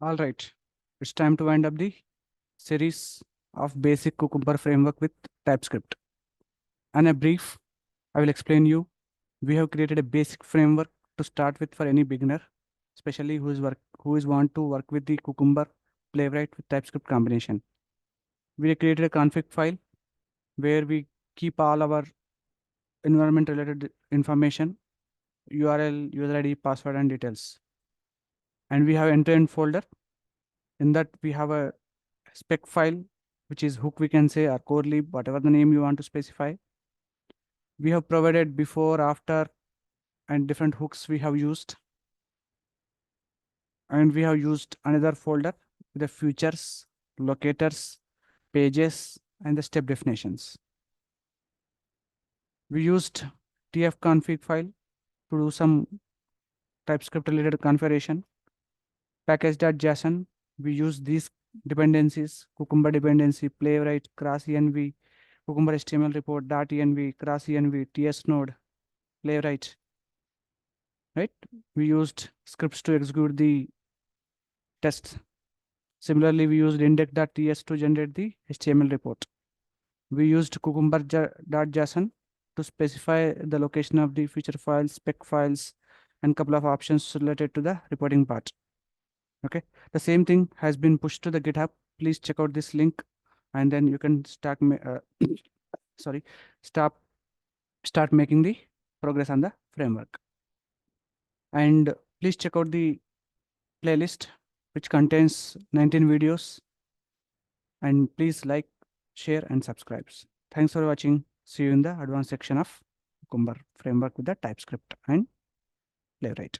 All right, it's time to wind up the series of basic Cucumber framework with TypeScript. And a brief, I will explain you. We have created a basic framework to start with for any beginner, especially who is want to work with the Cucumber Playwright with TypeScript combination. We created a config file where we keep all our environment related information, URL, user ID, password, and details. And we have end-to-end folder. In that we have a spec file, which is hook, we can say, or core lib, whatever the name you want to specify. We have provided before, after, and different hooks we have used. And we have used another folder with the features, locators, pages, and the step definitions. We used tfconfig file to do some TypeScript related configuration. Package.json, we use these dependencies: Cucumber dependency, Playwright, cross env, Cucumber HTML report, .env, cross env, TS node, Playwright. Right? We used scripts to execute the tests. Similarly, we used index.ts to generate the HTML report. We used Cucumber.json to specify the location of the feature files, spec files, and couple of options related to the reporting part. Okay, the same thing has been pushed to the GitHub. Please check out this link, and then you can start start making the progress on the framework. And please check out the playlist, which contains 19 videos. And please like, share, and subscribe. Thanks for watching. See you in the advanced section of Cucumber framework with the TypeScript and Playwright.